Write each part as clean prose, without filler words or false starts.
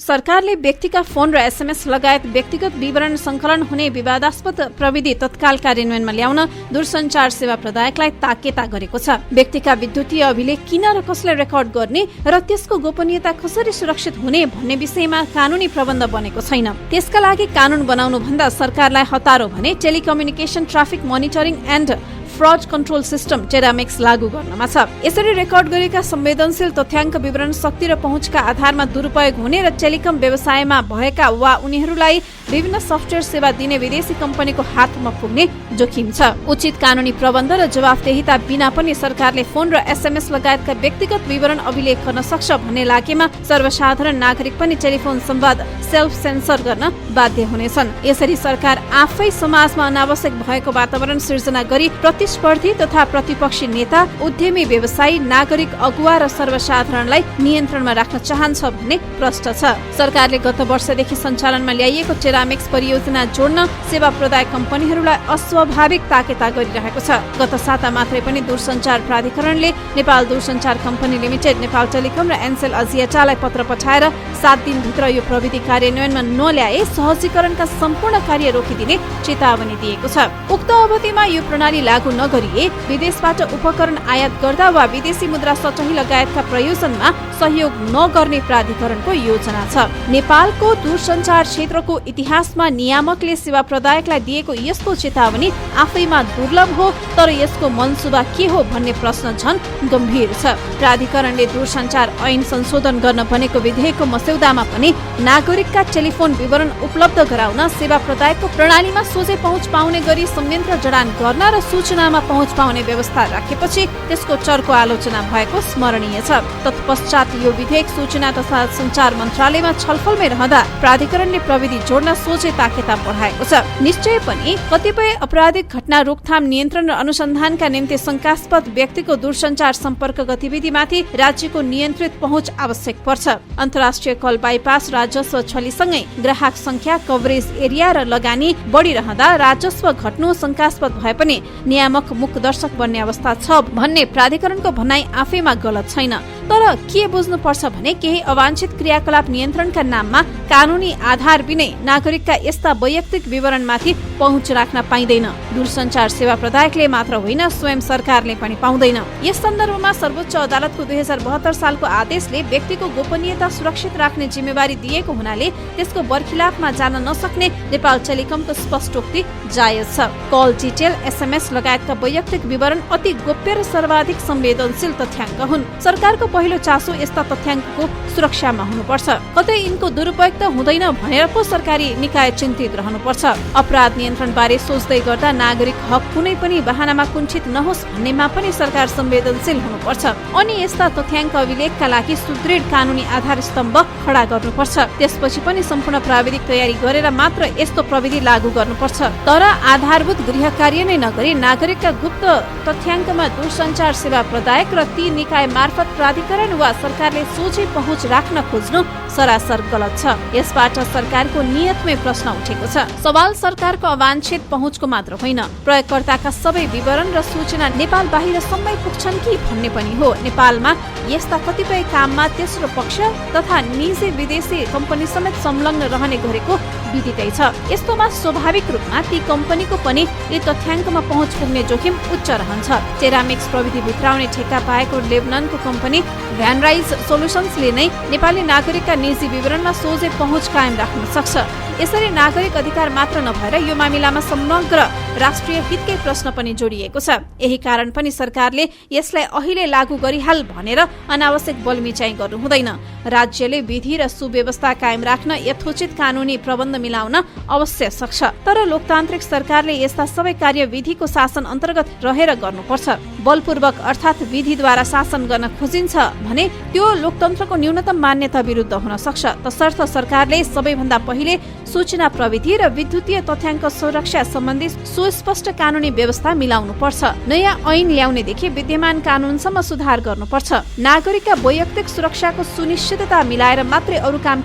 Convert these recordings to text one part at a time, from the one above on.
सरकारले व्यक्तिका फोन र एसएमएस लगायत व्यक्तिगत विवरण संकलन हुने विवादास्पद प्रविधि तत्काल कार्यान्वयनमा ल्याउन दूरसञ्चार सेवा प्रदायकलाई ताकेता गरेको छ। व्यक्तिका विद्युतीय अभिलेख किन र कसले रेकर्ड गर्ने र त्यसको गोपनीयता कसरी सुरक्षित हुने भन्ने विषयमा कानूनी प्रबन्ध बनेको छैन। त्यसका लागि कानून बनाउनु भन्दा सरकारलाई हतारो भने telecommunication traffic monitoring and fraud control system टेरामेक्स लागू गर्नमा छ। यसरी रेकर्ड गरेका संवेदनशील तथ्याङ्क विवरण शक्ति र पहुँचका आधारमा दुरुपयोग हुने र टेलिकम व्यवसायमा भएका वा उनीहरूलाई विभिन्न सफ्टवेयर सेवा दिने विदेशी कम्पनीको हातमा पुग्ने जोखिम छ। उचित कानूनी प्रबन्ध र जवाफदेहिता बिना पनि सरकारले फोन र एसएमएस लगायतका व्यक्तिगत विवरण अभिलेख गर्न सक्छ भन्ने लागेमा सर्वसाधारण नागरिक पनि टेलिफोन संवाद सेल्फ सेन्सर गर्न बाध्य हुनेछन्। यसरी सरकार आफै समाजमा अनावश्यक भएको वातावरण सिर्जना गरी प्रतिस्पर्धी तथा प्रतिपक्षी नेता, उद्यमी व्यवसायी, नागरिक अगुवा र सर्वसाधारणलाई नियन्त्रणमा राख्न चाहन्छ भन्ने प्रश्न छ। सरकारले गत वर्षदेखि सञ्चालनमा ल्याइएको टेरामेक्स परियोजना जोड्न सेवा प्रदायक कम्पनीहरूलाई अस्वाभाविक ताकेता गरिरहेको छ। गत साता मात्रै पनि दूरसञ्चार प्राधिकरणले नेपाल दूरसञ्चार कम्पनी लिमिटेड, नेपाल टेलिकम र एनसेल अजियाटालाई पत्र पठाएर 7 दिनभित्र यो प्रविधि कार्यान्वयनमा नल्याए सहजीकरणका सम्पूर्ण कार्य रोकिदिने चेतावनी दिएको छ। उक्त अवधिमा यो प्रणाली लागू नगरिए विदेशबाट उपकरण आयात गर्दा वा विदेशी मुद्रा सटही लगायतका प्रयोजनमा सहयोग नगर्ने प्राधिकरणको योजना छ। नेपालको दूरसञ्चार क्षेत्रको इतिहासमा नियामकले सेवा प्रदायकलाई दिएको यस्तो चेतावनी आफैमा दुर्लभ हो, तर यसको मनसुबा के हो भन्ने प्रश्न झन् गम्भीर छ। प्राधिकरणले दूरसञ्चार ऐन संशोधन गर्न बनेको विधेयकको मस्यौदामा पनि नागरिकका टेलिफोन विवरण उपलब्ध गराउन सेवा प्रदायकको प्रणालीमा सोझै पहुँच पाउने गरी संयन्त्र जडान गर्न र सूचनामा पहुँच पाउने व्यवस्था राखेपछि त्यसको चर्को आलोचना भएको स्मरणीय छ। तत्पश्चात यो विधेयक सूचना तथा सञ्चार मन्त्रालयमा छलफलमै रहँदा प्राधिकरणले प्रविधि जोड्न सोझै ताकेता बढाएको छ। निश्चय पनि कतिपय आपराधिक घटना रोकथाम, नियन्त्रण र अनुसन्धानका निम्ति शंकास्पद व्यक्तिको दूरसञ्चार सम्पर्क गतिविधिमाथि राज्यको नियन्त्रित पहुँच आवश्यक पर्छ। अन्तर्राष्ट्रिय कल बाइपास, राजस्व छलीसँगै ग्राहक संख्या, कभरेज एरिया र लगानी बढिरहँदा राजस्व घट्नु शंकास्पद भए पनि नियामक मुखदर्शक बन्ने अवस्था छ भन्ने प्राधिकरणको भनाइ आफैमा गलत छैन। तर के बुझ्नुपर्छ भने केही अवांछित क्रियाकलाप नियन्त्रणका नाममा कानूनी आधार बिनै नागरिकका यस्ता वैयक्तिक विवरणमाथि पहुँच राख्न पाइँदैन। दूरसञ्चार सेवा प्रदायकले मात्र होइन, स्वयं सरकारले पनि पाउँदैन। यस सन्दर्भमा सर्वोच्च अदालतको 2072 सालको आदेशले व्यक्तिको गोपनीयता सुरक्षित राख्ने जिम्मेवारी दिएको हुनाले त्यसको बर्खिलाफमा जान नसक्ने नेपाल टेलिकमको स्पष्टोक्ति जायज छ। कल डिटेल, एसएमएस लगायतका वैयक्तिक विवरण अति गोप्य र सर्वाधिक संवेदनशील तथ्याङ्क हुन्। सरकारको पहिलो चासो यस्ता तथ्याङ्कको सुरक्षामा हुनुपर्छ। कतै यिनको दुरुपयोग त हुँदैन भनेर पो सरकारी निकाय चिन्तित रहनुपर्छ। अपराध नियन्त्रण बारे सोच्दै गर्दा नागरिक हक कुनै पनि बहानामा कुण्ठित नहोस् भन्नेमा पनि सरकार संवेदनशील हुनुपर्छ। अनि यस्ता तथ्याङ्क अभिलेखका लागि सुदृढ कानूनी आधार स्तम्भ खडा गर्नुपर्छ। त्यसपछि पनि सम्पूर्ण प्राविधिक तयारी गरेर मात्र यस्तो प्रविधि लागू गर्नुपर्छ। तर आधारभूत गृह कार्य नै नगरी नागरिकका गुप्त तथ्याङ्कमा दूरसञ्चार सेवा प्रदायक र ती निकाय मार्फत प्राधिकरण वा सरकारले सोझै पहुँच राख्न खोज्नु सरासर गलत छ। यसबाट सरकारको नियतमै प्रश्न उठेको छ। सवाल सरकारको अवांछित पहुँचको मात्र होइन, प्रयोगकर्ताका सबै विवरण र सूचना नेपाल बाहिरसम्मै पुग्छन् कि भन्ने पनि हो। नेपालमा यस्ता कतिपय काममा तेस्रो पक्ष तथा निजी विदेशी कम्पनी समेत संलग्न रहने गरेको विदितै छ। यस्तोमा स्वाभाविक रूपमा ती कम्पनीको पनि यी तथ्याङ्कमा पहुँच पुग्ने जोखिम उच्च रहन्छ। टेरामेक्स प्रविधि भित्राउने ठेक्का पाएको लेबनानको कम्पनी भ्यानराइज सोल्युसन्सले नै नेपाली नागरिकका निजी विवरणमा सोझै पहुँच कायम राख्न सक्छ। यसरी नागरिक अधिकार मात्र नभएर यो मामिलामा समग्र राष्ट्रिय हितकै प्रश्न पनि जोडिएको छ। यही कारण पनि सरकारले यसलाई अहिले लागू गरिहाल भनेर अनावश्यक बलमिचाइ गर्नु हुँदैन। राज्यले विधि र सुव्यवस्था कायम राख्न यथोचित कानूनी प्रबन्ध मिलाउन अवश्य सक्छ। तर लोकतान्त्रिक सरकारले यस्ता सबै कार्य विधिको शासन अन्तर्गत रहेर गर्नुपर्छ। बलपूर्वक अर्थात् विधिद्वारा शासन गर्न खोजिन्छ भने त्यो लोकतन्त्रको न्यूनतम मान्यता विरुद्ध हुन सक्छ। तसर्थ सरकारले सबैभन्दा पहिले सूचना प्रविधि र विद्युतीय तथ्याङ्क सुरक्षा सम्बन्धी सुस्पष्ट कानूनी व्यवस्था मिलाउनु पर्छ। नयाँ ऐन ल्याउनेदेखि विद्यमान कानूनसम्म सुधार गर्नुपर्छ। नागरिकका वैयक्तिक सुरक्षाको सुनिश्चितता मिलाएर मात्रै अरू काम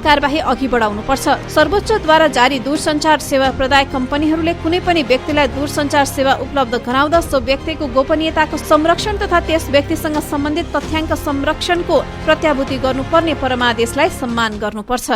कारबाही अघि बढाउनु पर्छ। सर्वोच्चद्वारा जारी दूरसञ्चार सेवा प्रदायक कम्पनीहरूले कुनै पनि व्यक्तिलाई दूरसञ्चार सेवा उपलब्ध गराउँदा सो व्यक्तिको गोपनीयताको संरक्षण तथा त्यस व्यक्तिसँग सम्बन्धित तथ्याङ्क संरक्षणको प्रत्याभूति गर्नुपर्ने परमादेशलाई सम्मान गर्नुपर्छ।